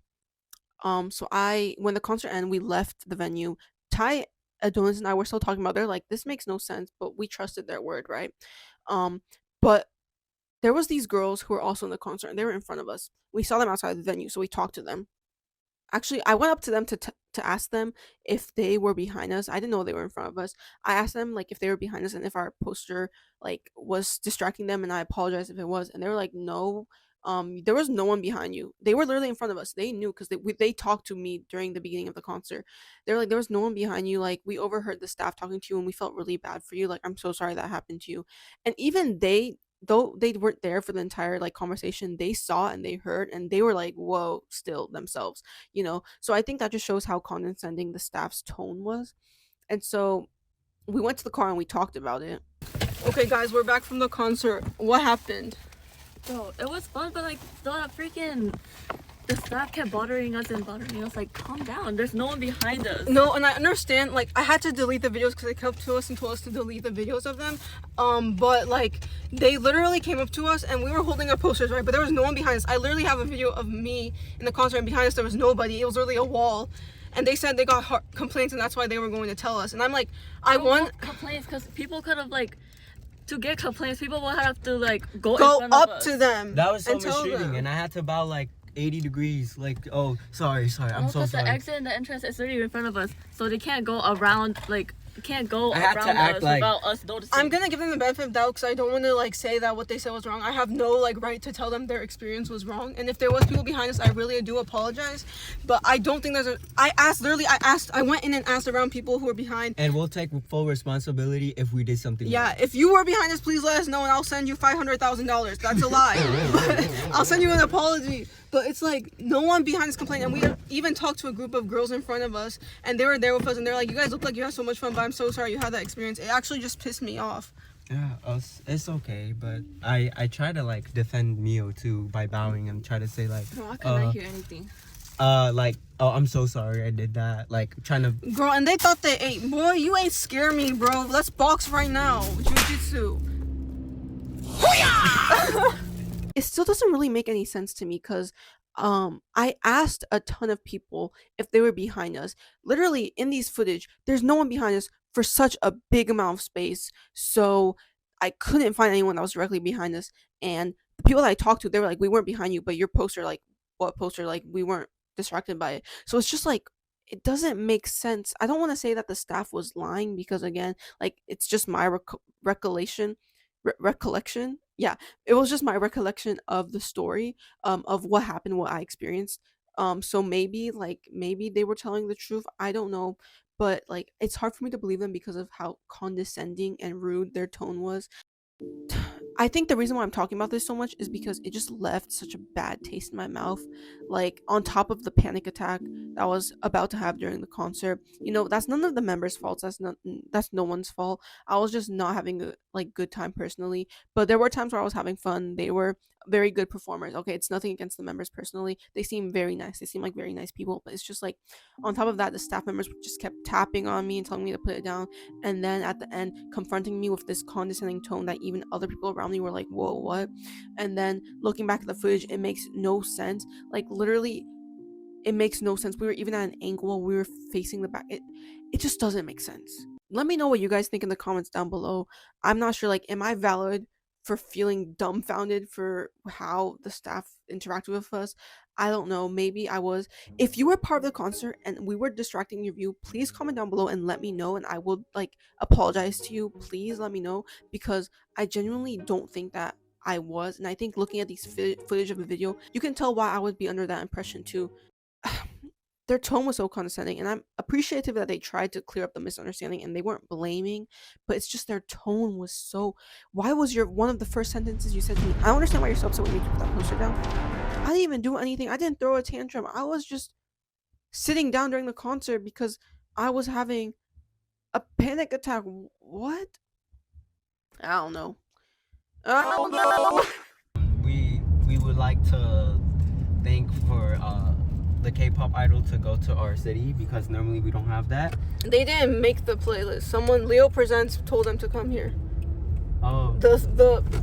[SPEAKER 1] So when the concert ended, we left the venue. Ty, Adonis, and I were still talking about. They're like, this makes no sense, but we trusted their word, right? But there was these girls who were also in the concert, and they were in front of us. We saw them outside the venue, so we talked to them. Actually, I went up to them to ask them if they were behind us. I didn't know they were in front of us. I asked them like if they were behind us and if our poster like was distracting them, and I apologized if it was. And they were like, no, there was no one behind you. They were literally in front of us. They knew because they talked to me during the beginning of the concert. They were like, there was no one behind you. Like, we overheard the staff talking to you, and we felt really bad for you. Like, I'm so sorry that happened to you. And even they, though they weren't there for the entire like conversation, they saw and they heard, and they were like, whoa, still themselves, so I think that just shows how condescending the staff's tone was. And so we went to the car and we talked about it. Okay guys, we're back from the concert. What happened?
[SPEAKER 2] Bro, it was fun, but like the staff kept bothering us. Like, calm down, there's no one behind us.
[SPEAKER 1] No, and I understand, like, I had to delete the videos because they came up to us and told us to delete the videos of them. But like, they literally came up to us and we were holding our posters, right? But there was no one behind us. I literally have a video of me in the concert, and behind us there was nobody. It was literally a wall. And they said they got complaints, and that's why they were going to tell us. And I'm like, I want
[SPEAKER 2] complaints because people could have like, to get complaints, people will have to like go
[SPEAKER 1] go
[SPEAKER 2] in front
[SPEAKER 1] up
[SPEAKER 2] of us.
[SPEAKER 1] to them.
[SPEAKER 5] That was so
[SPEAKER 1] and tell
[SPEAKER 5] mistreating,
[SPEAKER 1] them.
[SPEAKER 5] and I had to bow like 80 degrees. Like, oh, sorry, I'm so sorry.
[SPEAKER 2] The exit and the entrance is already in front of us, so they can't go around. Like, can't go
[SPEAKER 5] I had to
[SPEAKER 2] around
[SPEAKER 5] act
[SPEAKER 2] us
[SPEAKER 5] like-
[SPEAKER 2] without us noticing.
[SPEAKER 1] I'm gonna give them the benefit of doubt because I don't want to like say that what they said was wrong. I have no like right to tell them their experience was wrong, and if there was people behind us, I really do apologize. But I don't think I went in and asked around people who were behind.
[SPEAKER 5] And we'll take full responsibility if we did something
[SPEAKER 1] Yeah,
[SPEAKER 5] wrong.
[SPEAKER 1] if you were behind us, please let us know, and I'll send you $500,000. That's a lie. But I'll send you an apology. But it's like, no one behind us complained, and we even talked to a group of girls in front of us, and they were there with us, and they're like, you guys look like you had so much fun, but I'm so sorry you had that experience. It actually just pissed me off.
[SPEAKER 5] Yeah, it's okay, but I try to like defend Mio too by bowing and try to say like,
[SPEAKER 2] I couldn't hear anything.
[SPEAKER 5] like, oh, I'm so sorry I did that. Like, trying to.
[SPEAKER 1] Girl, and they thought they ate. Boy, you ain't scare me, bro. Let's box right now. Jiu-jitsu. It still doesn't really make any sense to me because I asked a ton of people if they were behind us. Literally, in these footage, there's no one behind us for such a big amount of space. So I couldn't find anyone that was directly behind us. And the people that I talked to, they were like, we weren't behind you, but your poster, like, what poster? Like, we weren't distracted by it. So it's just like, it doesn't make sense. I don't want to say that the staff was lying because, again, like, it's just my recollection. Yeah, it was just my recollection of the story, of what happened, what I experienced. So maybe they were telling the truth. I don't know, but like, it's hard for me to believe them because of how condescending and rude their tone was. I think the reason why I'm talking about this so much is because it just left such a bad taste in my mouth. Like, on top of the panic attack that I was about to have during the concert, that's none of the members' faults. That's no one's fault. I was just not having a good time personally. But there were times where I was having fun. They were very good performers. Okay, it's nothing against the members personally. They seem very nice. They seem like very nice people. But it's just like, on top of that, the staff members just kept tapping on me and telling me to put it down. And then at the end, confronting me with this condescending tone that even other people around me were like, whoa, what? And then looking back at the footage, it makes no sense. Like, literally, it makes no sense. We were even at an angle while we were facing the back. It just doesn't make sense. Let me know what you guys think in the comments down below. I'm not sure, like, am I valid for feeling dumbfounded for how the staff interacted with us? I don't know, maybe I was. If you were part of the concert and we were distracting your view, please comment down below and let me know, and I will like apologize to you. Please let me know, because I genuinely don't think that I was. And I think looking at these footage of the video, you can tell why I would be under that impression too. Their tone was so condescending, and I'm appreciative that they tried to clear up the misunderstanding and they weren't blaming, but it's just their tone was so. Why was your one of the first sentences you said to me, I don't understand why you're so upset with me to put that poster down? I didn't even do anything. I didn't throw a tantrum. I was just sitting down during the concert because I was having a panic attack. What? I don't know. I don't know.
[SPEAKER 5] We would like to thank for the K-pop idol to go to our city, because normally we don't have that.
[SPEAKER 1] They didn't make the playlist. Someone, Leo Presents, told them to come here.
[SPEAKER 5] Oh.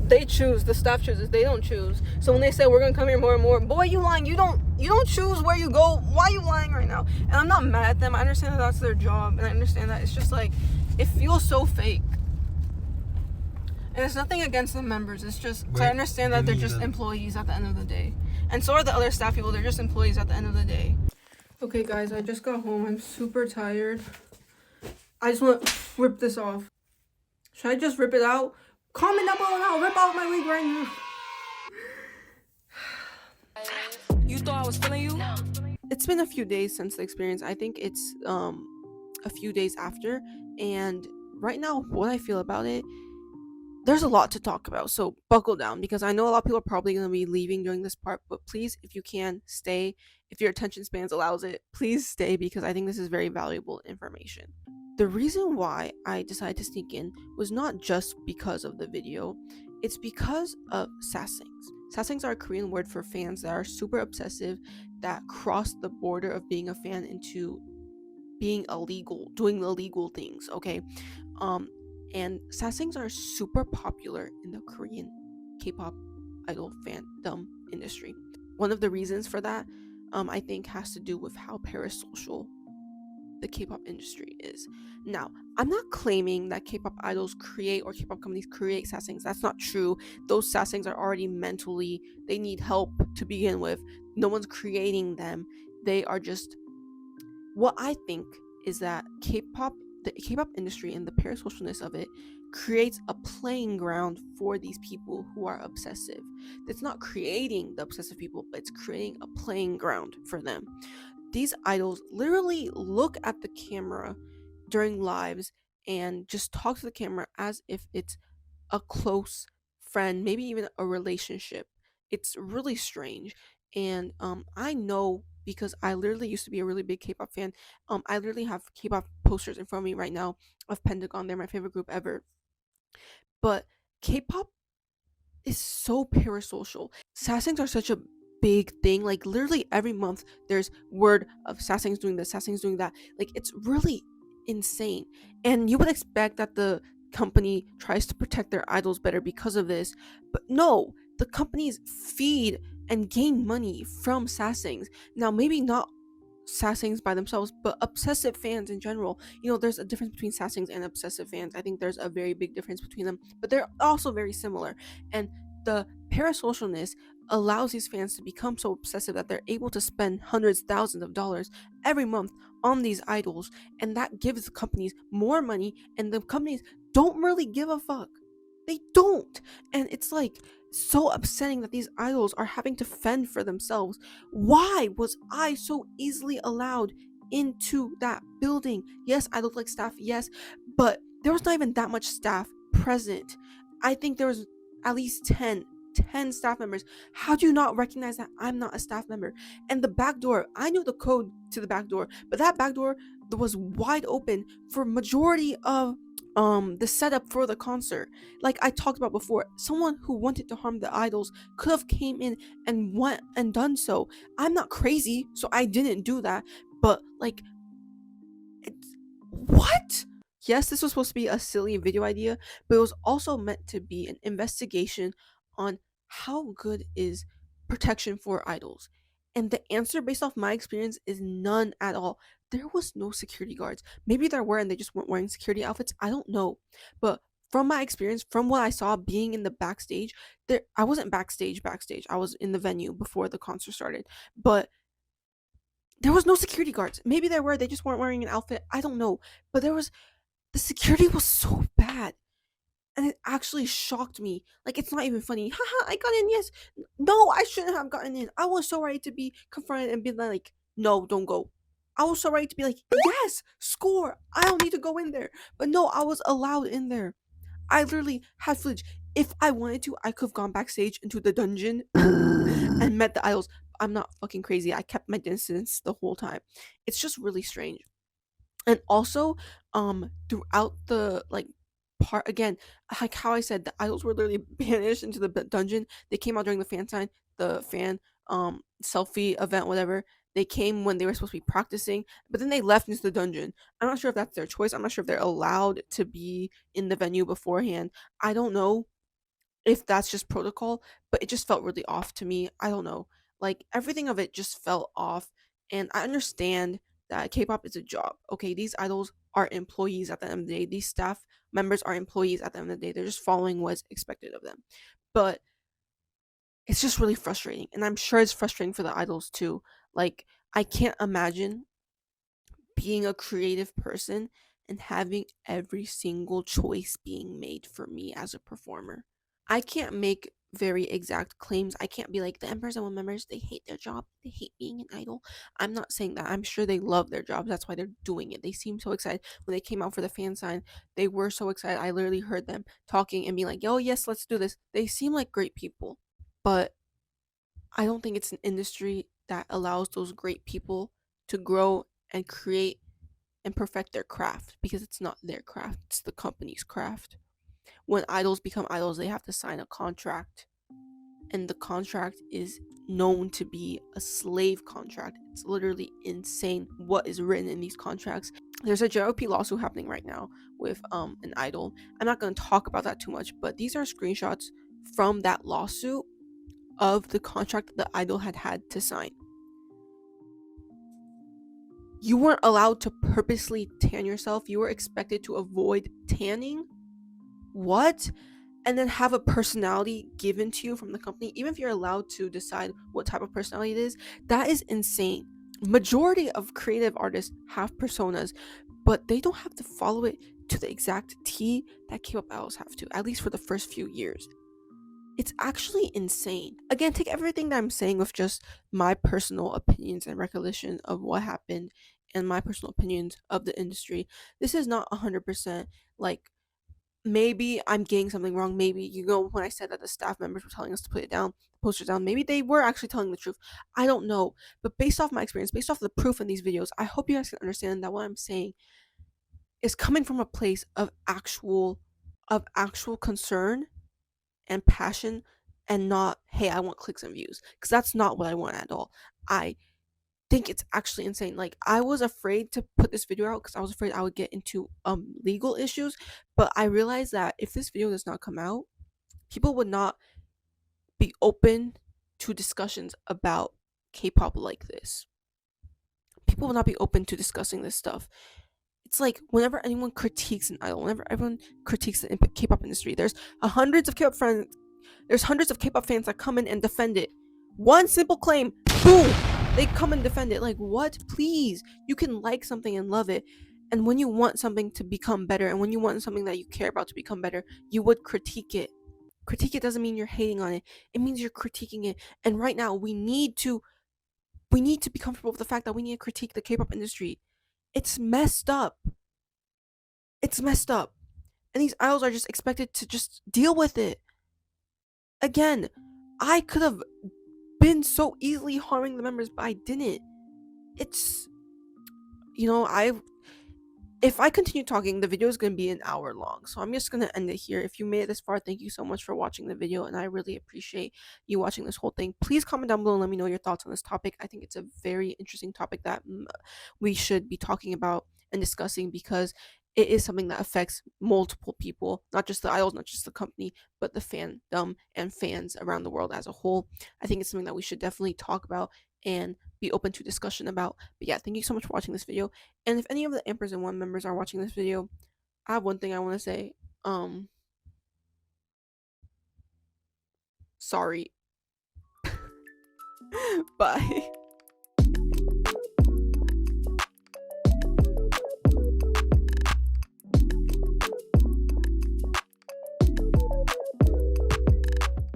[SPEAKER 1] They choose. The staff chooses. They don't choose. So when they say we're gonna come here more and more, boy, you lying. You don't choose where you go. Why are you lying right now? And I'm not mad at them. I understand that that's their job, and I understand that it's just like it feels so fake. And it's nothing against the members. It's just because I understand that they're just employees at the end of the day. And so are the other staff people. They're just employees at the end of the day. Okay, guys, I just got home. I'm super tired. I just want to rip this off. Should I just rip it out? Comment down below and I'll rip out my wig right now.
[SPEAKER 8] You thought I was feeling you?
[SPEAKER 1] It's been a few days since the experience. I think it's a few days after. And right now, what I feel about it, there's a lot to talk about, so buckle down, because I know a lot of people are probably going to be leaving during this part, but please, if you can, stay. If your attention spans allows it, please stay, because I think this is very valuable information. The reason why I decided to sneak in was not just because of the video, it's because of sasaengs. Sasaengs are a Korean word for fans that are super obsessive, that cross the border of being a fan into being illegal, doing illegal things, okay? And sasaengs are super popular in the Korean K-pop idol fandom industry. One of the reasons for that, I think, has to do with how parasocial the K-pop industry is. Now, I'm not claiming that K-pop idols create or K-pop companies create sasaengs. That's not true. Those sasaengs are already mentally, they need help to begin with. No one's creating them. They are just, what I think is that the K-pop industry and the parasocialness of it creates a playing ground for these people who are obsessive. It's not creating the obsessive people, but it's creating a playing ground for them. These idols literally look at the camera during lives and just talk to the camera as if it's a close friend, maybe even a relationship. It's really strange. And I know, because I literally used to be a really big K-pop fan. I literally have K-pop posters in front of me right now of Pentagon. They're my favorite group ever. But K-pop is so parasocial. Sasaengs are such a big thing. Like literally every month there's word of sasaengs doing this, sasaengs doing that. Like it's really insane. And you would expect that the company tries to protect their idols better because of this, but no, the companies feed and gain money from sasaengs. Now, maybe not sasaengs by themselves, but obsessive fans in general. You know, there's a difference between sasaengs and obsessive fans. I think there's a very big difference between them, but they're also very similar. And the parasocialness allows these fans to become so obsessive that they're able to spend hundreds, thousands of dollars every month on these idols, and that gives the companies more money, and the companies don't really give a fuck. They don't. And it's like so upsetting that these idols are having to fend for themselves. Why was I so easily allowed into that building? Yes, I look like staff, yes, but there was not even that much staff present. I think there was at least 10 staff members. How do you not recognize that I'm not a staff member? And the back door, I knew the code to the back door, but that back door was wide open for majority of the setup for the concert. Like I talked about before, someone who wanted to harm the idols could have came in and went and done so. I'm not crazy, so I didn't do that, but like, what? Yes, this was supposed to be a silly video idea, but it was also meant to be an investigation on how good is protection for idols. And the answer, based off my experience, is none at all. There was no security guards. Maybe there were and they just weren't wearing security outfits. I don't know. But from my experience, from what I saw being in the backstage, I wasn't backstage. I was in the venue before the concert started, but there was no security guards. Maybe there were, they just weren't wearing an outfit. I don't know, but the security was so bad. And it actually shocked me. Like, it's not even funny. Haha, I got in, yes. No, I shouldn't have gotten in. I was so ready to be confronted and be like, no, don't go. I was so ready to be like, yes, score. I don't need to go in there. But no, I was allowed in there. I literally had footage. If I wanted to, I could have gone backstage into the dungeon and met the idols. I'm not fucking crazy. I kept my distance the whole time. It's just really strange. And also, throughout the like part again, like how I said, the idols were literally banished into the dungeon. They came out during the fan selfie event, whatever. They came when they were supposed to be practicing, but then they left into the dungeon. I'm not sure if that's their choice. I'm not sure if they're allowed to be in the venue beforehand. I don't know if that's just protocol, but it just felt really off to me. I don't know. Like, everything of it just felt off. And I understand that K-pop is a job. Okay, these idols are employees at the end of the day. These staff members are employees at the end of the day. They're just following what's expected of them. But it's just really frustrating. And I'm sure it's frustrating for the idols too. Like, I can't imagine being a creative person and having every single choice being made for me as a performer. I can't make very exact claims. I can't be like, the Emperors and One members, they hate their job. They hate being an idol. I'm not saying that. I'm sure they love their jobs. That's why they're doing it. They seem so excited. When they came out for the fan sign, they were so excited. I literally heard them talking and being like, yo, yes, let's do this. They seem like great people. But I don't think it's an industry that allows those great people to grow and create and perfect their craft, because it's not their craft, it's the company's craft. When idols become idols, they have to sign a contract, and the contract is known to be a slave contract. It's literally insane what is written in these contracts. There's a JYP lawsuit happening right now with an idol. I'm not going to talk about that too much, but these are screenshots from that lawsuit of the contract that the idol had to sign. You weren't allowed to purposely tan yourself. You were expected to avoid tanning. What? And then have a personality given to you from the company, even if you're allowed to decide what type of personality it is. That is insane. Majority of creative artists have personas, but they don't have to follow it to the exact T that K-pop idols have to, at least for the first few years. It's actually insane. Again, take everything that I'm saying with just my personal opinions and recollection of what happened and my personal opinions of the industry. This is not 100% like, maybe I'm getting something wrong. Maybe, when I said that the staff members were telling us to put it down, posters down, maybe they were actually telling the truth. I don't know. But based off my experience, based off the proof in these videos, I hope you guys can understand that what I'm saying is coming from a place of actual concern and passion, and not, hey, I want clicks and views, because that's not what I want at all. I think it's actually insane. Like, I was afraid to put this video out because I was afraid I would get into legal issues, but I realized that if this video does not come out, people would not be open to discussions about K-pop like this. People will not be open to discussing this stuff. It's like, whenever anyone critiques an idol, whenever everyone critiques the K-pop industry, there's hundreds of K-pop fans that come in and defend it. One simple claim, boom, they come and defend it. Like, what? Please, you can like something and love it, and when you want something to become better, and when you want something that you care about to become better, you would critique it. Critique it doesn't mean you're hating on it. It means you're critiquing it. And right now, we need to be comfortable with the fact that we need to critique the K-pop industry. It's messed up. It's messed up. And these idols are just expected to just deal with it. Again, I could have been so easily harming the members, but I didn't. It's, if I continue talking, the video is going to be an hour long, so I'm just going to end it here. If you made it this far, thank you so much for watching the video, and I really appreciate you watching this whole thing. Please comment down below and let me know your thoughts on this topic. I think it's a very interesting topic that we should be talking about and discussing, because it is something that affects multiple people, not just the idols, not just the company, but the fandom and fans around the world as a whole. I think it's something that we should definitely talk about and be open to discussion about. But yeah, thank you so much for watching this video. And if any of the Emperors and One members are watching this video, I have one thing I want to say. Sorry. Bye.